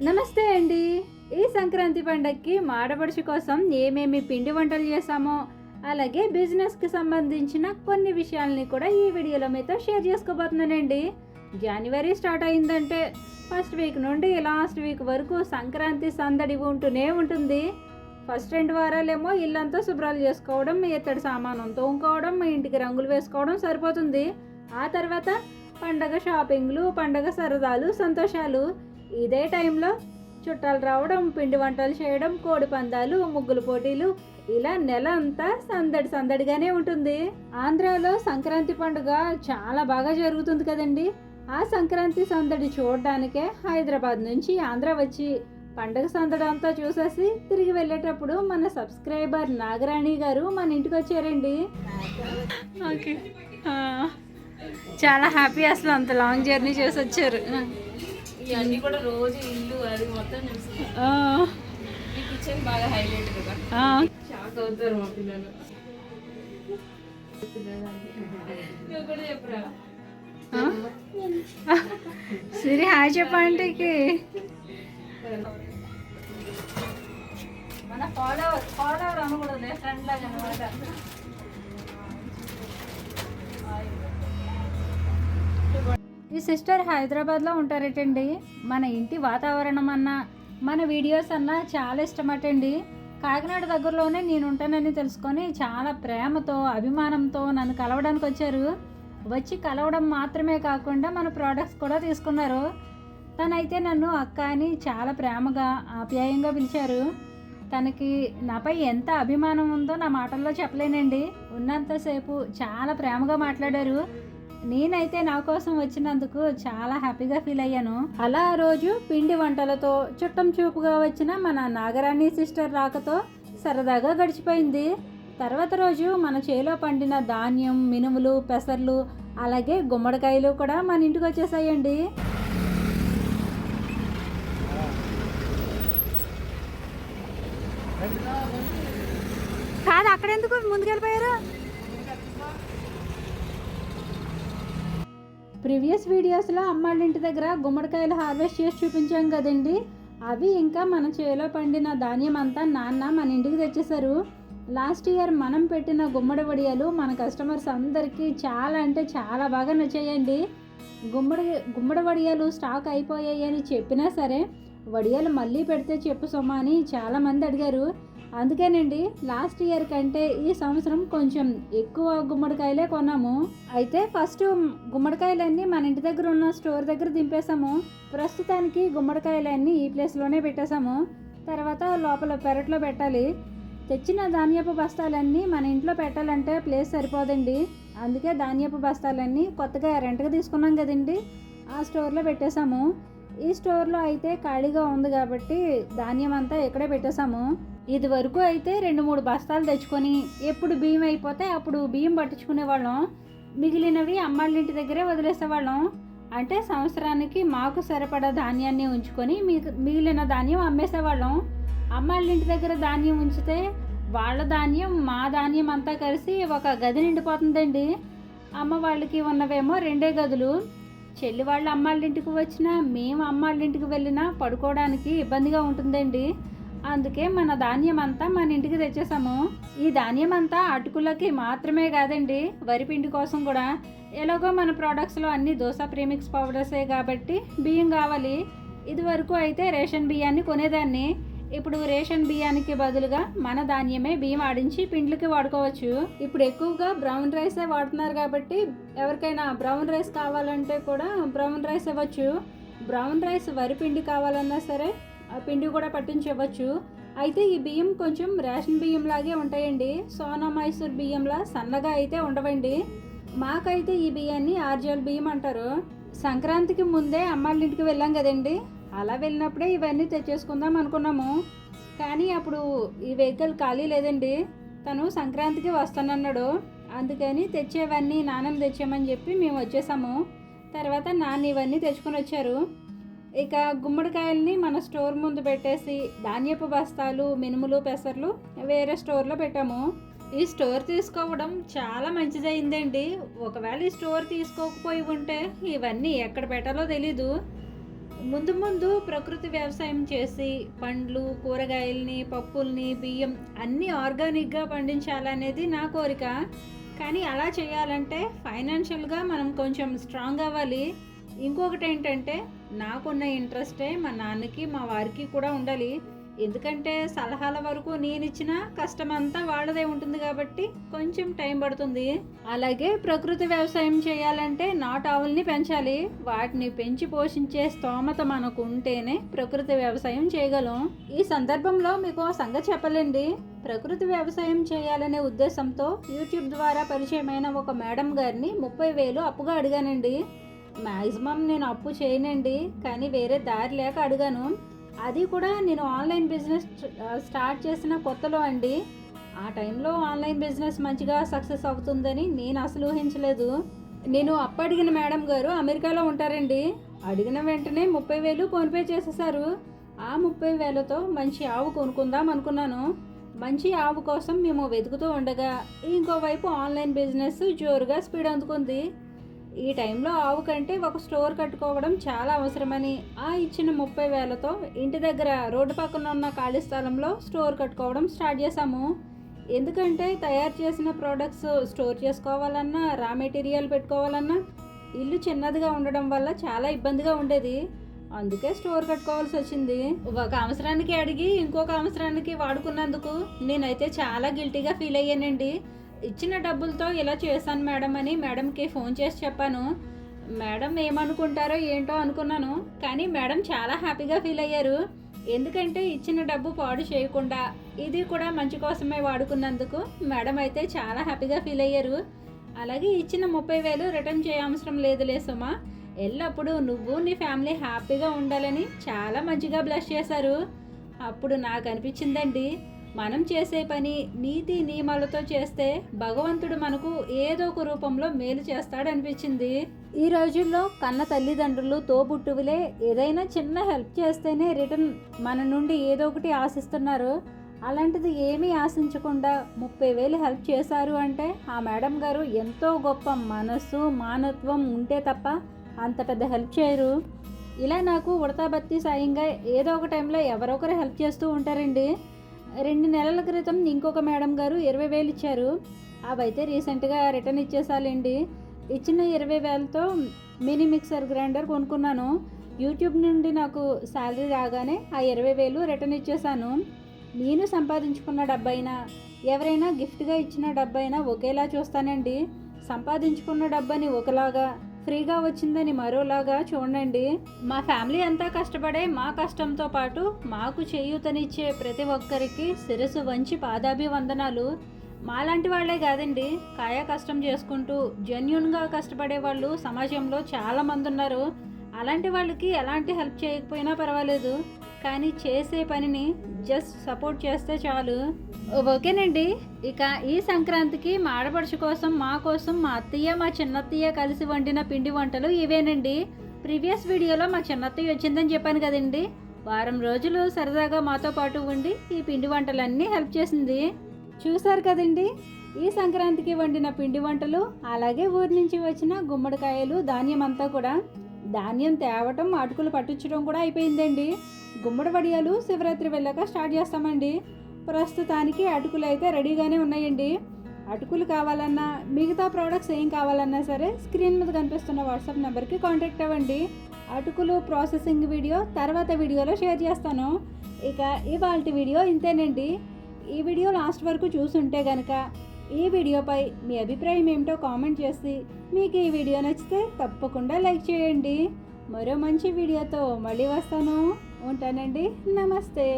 నమస్తే అండి. ఈ సంక్రాంతి పండగకి మాడపడుచు కోసం ఏమేమి పిండి వంటలు చేసామో, అలాగే బిజినెస్కి సంబంధించిన కొన్ని విషయాల్ని కూడా ఈ వీడియోలో మీతో షేర్ చేసుకోబోతున్నానండి. జనవరి స్టార్ట్ అయిందంటే ఫస్ట్ వీక్ నుండి లాస్ట్ వీక్ వరకు సంక్రాంతి సందడి ఉంటూనే ఉంటుంది. ఫస్ట్ 2 వారాలేమో ఇల్లంతా శుభ్రాలు చేసుకోవడం, ఇత్తడి సామానం తోముకోవడం, ఇంటికి రంగులు వేసుకోవడం సరిపోతుంది. ఆ తర్వాత పండగ షాపింగ్లు, పండగ సరదాలు, సంతోషాలు. ఇదే టైంలో చుట్టాలు రావడం, పిండి వంటలు చేయడం, కోడి పందాలు, ముగ్గుల పోటీలు, ఇలా నెల అంతా సందడిగానే ఉంటుంది. ఆంధ్రాలో సంక్రాంతి పండుగ చాలా బాగా జరుగుతుంది కదండి. ఆ సంక్రాంతి సందడి చూడడానికే హైదరాబాద్ నుంచి ఆంధ్ర వచ్చి పండగ సందడి అంతా చూసేసి తిరిగి వెళ్ళేటప్పుడు మన సబ్స్క్రైబర్ నాగరాణి గారు మన ఇంటికి వచ్చారండి. ఓకే, చాలా హ్యాపీ. అసలు అంత లాంగ్ జర్నీ చేసి వచ్చారు. ఇవన్నీ కూడా రోజు ఇల్లు అది మొత్తం చూస్తాం. ఈ కిచెన్ బాగా హైలైట్ కదా, షాక్ అవుతారు మా పిల్లలు. నువ్వు కూడా చెప్పరా సిరి హాయ్ చెప్పండికి. మన ఫాలోవర్ అనకూడదు, ఫ్రెండ్ లాగా అనమాట. ఈ సిస్టర్ హైదరాబాద్లో ఉంటారటండి. మన ఇంటి వాతావరణం అన్నా, మన వీడియోస్ అన్నా చాలా ఇష్టమటండి. కాకినాడ దగ్గరలోనే నేను ఉంటానని తెలుసుకొని చాలా ప్రేమతో, అభిమానంతో నన్ను కలవడానికి వచ్చారు. వచ్చి కలవడం మాత్రమే కాకుండా మన ప్రోడక్ట్స్ కూడా తీసుకున్నారు. తనైతే నన్ను అక్క అని చాలా ప్రేమగా, ఆప్యాయంగా పిలిచారు. తనకి నాపై ఎంత అభిమానం ఉందో నా మాటల్లో చెప్పలేనండి. ఉన్నంతసేపు చాలా ప్రేమగా మాట్లాడారు. నేనైతే నా కోసం వచ్చినందుకు చాలా హ్యాపీగా ఫీల్ అయ్యాను. అలా ఆ రోజు పిండి వంటలతో, చుట్టం చూపుగా వచ్చిన మన నాగరాణి సిస్టర్ రాకతో సరదాగా గడిచిపోయింది. తర్వాత రోజు మన చేలో పండిన ధాన్యం, మినుములు, పెసర్లు, అలాగే గుమ్మడికాయలు కూడా మన ఇంటికి వచ్చేసాయండి. కాదు, అక్కడెందుకు ముందుకెళ్ళిపోయారు? ప్రీవియస్ వీడియోస్లో అమ్మాళ్ళ ఇంటి దగ్గర గుమ్మడికాయలు హార్వెస్ట్ చేసి చూపించాం కదండి. అవి ఇంకా మన చేలో పండిన ధాన్యం అంతా నాన్న మన ఇంటికి తెచ్చేశారు. లాస్ట్ ఇయర్ మనం పెట్టిన గుమ్మడి వడియాలు మన కస్టమర్స్ అందరికీ చాలా అంటే చాలా బాగా నచ్చాయండి. గుమ్మడి వడియాలు స్టాక్ అయిపోయాయి అని చెప్పినా సరే, వడియాలు మళ్ళీ పెడితే చెప్పు సొమ్మ అని చాలామంది అడిగారు. అందుకేనండి లాస్ట్ ఇయర్ కంటే ఈ సంవత్సరం కొంచెం ఎక్కువ గుమ్మడికాయలే కొన్నాము. అయితే ఫస్ట్ గుమ్మడికాయలన్నీ మన ఇంటి దగ్గర ఉన్న స్టోర్ దగ్గర దింపేసాము. ప్రస్తుతానికి గుమ్మడికాయలన్నీ ఈ ప్లేస్లోనే పెట్టేశాము. తర్వాత లోపల పెరట్లో పెట్టాలి. తెచ్చిన ధాన్యపు బస్తాలన్నీ మన ఇంట్లో పెట్టాలంటే ప్లేస్ సరిపోదండి. అందుకే ధాన్యపు బస్తాలన్నీ కొత్తగా రెంట్గా తీసుకున్నాం కదండి, ఆ స్టోర్లో పెట్టేశాము. ఈ స్టోర్లో అయితే ఖాళీగా ఉంది కాబట్టి ధాన్యం అంతా ఇక్కడే పెట్టేశాము. ఇది వరకు అయితే 2-3 బస్తాలు తెచ్చుకొని ఎప్పుడు బియ్యం అయిపోతే అప్పుడు బియ్యం పట్టించుకునే వాళ్ళం. మిగిలినవి అమ్మాళ్ళ ఇంటి దగ్గరే వదిలేసేవాళ్ళం. అంటే సంవత్సరానికి మాకు సరిపడా ధాన్యాన్ని ఉంచుకొని మిగిలిన ధాన్యం అమ్మేసేవాళ్ళం. అమ్మాళ్ళ ఇంటి దగ్గర ధాన్యం ఉంచితే వాళ్ళ ధాన్యం, మా ధాన్యం అంతా కలిసి ఒక గది నిండిపోతుందండి. అమ్మ వాళ్ళకి ఉన్నవేమో 2 గదులు. చెల్లి వాళ్ళ అమ్మాళ్ళ ఇంటికి వచ్చినా, మేము అమ్మాళ్ళ ఇంటికి వెళ్ళినా పడుకోవడానికి ఇబ్బందిగా ఉంటుందండి. అందుకే మన ధాన్యం అంతా మన ఇంటికి తెచ్చేసాము. ఈ ధాన్యం అంతా అటుకులకి మాత్రమే కాదండి, వరిపిండి కోసం కూడా. ఎలాగో మన ప్రోడక్ట్స్లో అన్ని దోశ ప్రీమిక్స్ పౌడర్సే కాబట్టి బియ్యం కావాలి. ఇది వరకు అయితే రేషన్ బియ్యాన్ని కొనేదాన్ని. ఇప్పుడు రేషన్ బియ్యానికి బదులుగా మన ధాన్యమే బియ్యం ఆడించి పిండ్లకి వాడుకోవచ్చు. ఇప్పుడు ఎక్కువగా బ్రౌన్ రైసే వాడుతున్నారు కాబట్టి ఎవరికైనా బ్రౌన్ రైస్ కావాలంటే కూడా బ్రౌన్ రైస్ ఇవ్వచ్చు. బ్రౌన్ రైస్ వరిపిండి కావాలన్నా సరే ఆ పిండి కూడా పట్టించవచ్చు. అయితే ఈ బియ్యం కొంచెం రేషన్ బియ్యం లాగే ఉంటాయండి. సోనా మైసూర్ బియ్యంలా సన్నగా అయితే ఉండవండి. మాకైతే ఈ బియ్యాన్ని ఆర్జల్ బియ్యం అంటారు. సంక్రాంతికి ముందే అమ్మాళ్ళ ఇంటికి వెళ్ళాం కదండి, అలా వెళ్ళినప్పుడే ఇవన్నీ తెచ్చేసుకుందాం అనుకున్నాము. కానీ అప్పుడు ఈ వెహికల్ ఖాళీ లేదండి. తను సంక్రాంతికి వస్తానన్నాడు. అందుకని తెచ్చేవన్నీ నాన్నని తెచ్చామని చెప్పి మేము వచ్చేసాము. తర్వాత నాన్న ఇవన్నీ తెచ్చుకొని వచ్చారు. ఇక గుమ్మడికాయల్ని మన స్టోర్ ముందు పెట్టేసి ధాన్యపు బస్తాలు, మినుములు, పెసర్లు వేరే స్టోర్లో పెట్టాము. ఈ స్టోర్ తీసుకోవడం చాలా మంచిదైందండి. ఒకవేళ ఈ స్టోర్ తీసుకోకపోయి ఉంటే ఇవన్నీ ఎక్కడ పెట్టాలో తెలీదు. ముందు ముందు ప్రకృతి వ్యవసాయం చేసి పండ్లు, కూరగాయల్ని, పప్పుల్ని, బియ్యం అన్నీ ఆర్గానిక్గా పండించాలనేది నా కోరిక. కానీ అలా చేయాలంటే ఫైనాన్షియల్గా మనం కొంచెం స్ట్రాంగ్ అవ్వాలి. ఇంకొకటి ఏంటంటే నాకున్న ఇంట్రెస్టే మా నాన్నకి, మా వారికి కూడా ఉండాలి. ఎందుకంటే సలహాల వరకు నేను ఇచ్చిన కష్టం అంతా వాళ్ళదే ఉంటుంది కాబట్టి కొంచెం టైం పడుతుంది. అలాగే ప్రకృతి వ్యవసాయం చేయాలంటే నాటు ఆవుల్ని పెంచాలి. వాటిని పెంచి పోషించే స్తోమత మనకు ఉంటేనే ప్రకృతి వ్యవసాయం చేయగలం. ఈ సందర్భంలో మీకు సంగతి చెప్పలేండి. ప్రకృతి వ్యవసాయం చేయాలనే ఉద్దేశంతో యూట్యూబ్ ద్వారా పరిచయమైన ఒక మేడం గారిని 30,000 అప్పుగా అడిగానండి. మ్యాక్సిమం నేను అప్పు చేయనండి, కానీ వేరే దారి లేక అడిగాను. అది కూడా నేను ఆన్లైన్ బిజినెస్ స్టార్ట్ చేసిన కొత్తలో అండి. ఆ టైంలో ఆన్లైన్ బిజినెస్ మంచిగా సక్సెస్ అవుతుందని నేను అసలు ఊహించలేదు. నేను అప్పు అడిగిన మేడం గారు అమెరికాలో ఉంటారండి. అడిగిన వెంటనే 30,000 ఫోన్పే చేసేసారు. ఆ 30,000తో మంచి ఆవు కొనుక్కుందాం అనుకున్నాను. మంచి ఆవు కోసం మేము వెతుకుతూ ఉండగా ఇంకోవైపు ఆన్లైన్ బిజినెస్ జోరుగా స్పీడ్ అందుకుంది. ఈ టైంలో ఆవు కంటే ఒక స్టోర్ కట్టుకోవడం చాలా అవసరమని ఆ ఇచ్చిన 30,000తో ఇంటి దగ్గర రోడ్డు పక్కన ఉన్న ఖాళీ స్థలంలో స్టోర్ కట్టుకోవడం స్టార్ట్ చేశాము. ఎందుకంటే తయారు చేసిన ప్రోడక్ట్స్ స్టోర్ చేసుకోవాలన్నా, రా మెటీరియల్ పెట్టుకోవాలన్నా ఇల్లు చిన్నదిగా ఉండడం వల్ల చాలా ఇబ్బందిగా ఉండేది. అందుకే స్టోర్ కట్టుకోవాల్సి వచ్చింది. ఒక అవసరానికి అడిగి ఇంకొక అవసరానికి వాడుకున్నందుకు నేనైతే చాలా గిల్టీగా ఫీల్ అయ్యానండి. ఇచ్చిన డబ్బులతో ఇలా చేశాను మేడం అని మేడంకి ఫోన్ చేసి చెప్పాను. మేడం ఏమనుకుంటారో ఏంటో అనుకున్నాను, కానీ మేడం చాలా హ్యాపీగా ఫీల్ అయ్యారు. ఎందుకంటే ఇచ్చిన డబ్బు పాడు చేయకుండా ఇది కూడా మంచి కోసమే వాడుకున్నందుకు మేడం అయితే చాలా హ్యాపీగా ఫీల్ అయ్యారు. అలాగే ఇచ్చిన 30,000 రిటర్న్ చేయవసరం లేదులే సుమా, ఎల్లప్పుడూ నువ్వు నీ ఫ్యామిలీ హ్యాపీగా ఉండాలని చాలా మంచిగా బ్లెస్ చేశారు. అప్పుడు నాకు అనిపించిందండి, మనం చేసే పని నీతి నియమాలతో చేస్తే భగవంతుడు మనకు ఏదో ఒక రూపంలో మేలు చేస్తాడనిపించింది. ఈ రోజుల్లో కన్న తల్లిదండ్రులు, తోబుట్టువులే ఏదైనా చిన్న హెల్ప్ చేస్తేనే రిటర్న్ మన నుండి ఏదో ఒకటి ఆశిస్తున్నారు. అలాంటిది ఏమీ ఆశించకుండా 30,000 హెల్ప్ చేశారు అంటే ఆ మేడం గారు ఎంతో గొప్ప మనసు, మానవత్వం ఉంటే తప్ప అంత పెద్ద హెల్ప్ చేయరు. ఇలా నాకు ఉడతాబత్తి సాయంగా ఏదో ఒక టైంలో ఎవరొకరు హెల్ప్ చేస్తూ ఉంటారండి. 2 నెలల క్రితం ఇంకొక మేడం గారు 20,000 ఇచ్చారు. అవైతే రీసెంట్గా రిటర్న్ ఇచ్చేసాలండి. ఇచ్చిన 20,000తో మినీ మిక్సర్ గ్రైండర్ కొనుక్కున్నాను. యూట్యూబ్ నుండి నాకు శాలరీ రాగానే ఆ 20,000 రిటర్న్ ఇచ్చేసాను. నేను సంపాదించుకున్న డబ్బైనా, ఎవరైనా గిఫ్ట్గా ఇచ్చిన డబ్బైనా ఒకేలా చూస్తానండి. సంపాదించుకున్న డబ్బని ఒకలాగా, ఫ్రీగా వచ్చిందని మరోలాగా చూడండి. మా ఫ్యామిలీ అంతా కష్టపడే మా కష్టంతో పాటు మాకు చేయూతనిచ్చే ప్రతి ఒక్కరికి శిరస్సు వంచి పాదాభివందనాలు. మాలాంటి వాళ్ళే కాదండి, కాయ కష్టం చేసుకుంటూ జెన్యూన్గా కష్టపడే వాళ్ళు సమాజంలో చాలామంది ఉన్నారు. అలాంటి వాళ్ళకి ఎలాంటి హెల్ప్ చేయకపోయినా పర్వాలేదు, కానీ చేసే పనిని జస్ట్ సపోర్ట్ చేస్తే చాలు. ఓకేనండి, ఇక ఈ సంక్రాంతికి మా ఆడపడుచు కోసం, మా కోసం మా అత్తయ్య, మా చిన్నత్తయ్య కలిసి వండిన పిండి వంటలు ఇవేనండి. ప్రీవియస్ వీడియోలో మా చిన్నత్తయ్య వచ్చిందని చెప్పాను కదండి. వారం రోజులు సరదాగా మాతో పాటు ఉండి ఈ పిండి వంటలన్నీ హెల్ప్ చేసింది. చూసారు కదండి, ఈ సంక్రాంతికి వండిన పిండి వంటలు, అలాగే ఊరి నుంచి వచ్చిన గుమ్మడికాయలు, ధాన్యం అంతా కూడా. ధాన్యం తేవటం, అటుకులు పట్టించడం కూడా అయిపోయిందండి. గుమ్మడి వడియాలు శివరాత్రి వెళ్ళాక స్టార్ట్ చేస్తామండి. ప్రస్తుతానికి అటుకులు అయితే రెడీగానే ఉన్నాయండి. అటుకులు కావాలన్నా, మిగతా ప్రోడక్ట్స్ ఏం కావాలన్నా సరే స్క్రీన్ మీద కనిపిస్తున్న వాట్సాప్ నెంబర్కి కాంటాక్ట్ అవ్వండి. అటుకులు ప్రాసెసింగ్ వీడియో తర్వాత వీడియోలో షేర్ చేస్తాను. ఇక ఇవాల్టి వీడియో ఇంతేనండి. ఈ వీడియో లాస్ట్ వరకు చూసుంటే కనుక ఈ వీడియోపై మీ అభిప్రాయం ఏమిటో కామెంట్ చేసి, మీకు ఈ వీడియో నచ్చితే తప్పకుండా లైక్ చేయండి. మరో మంచి వీడియోతో మళ్ళీ వస్తాను. ఉంటానండి. నమస్తే.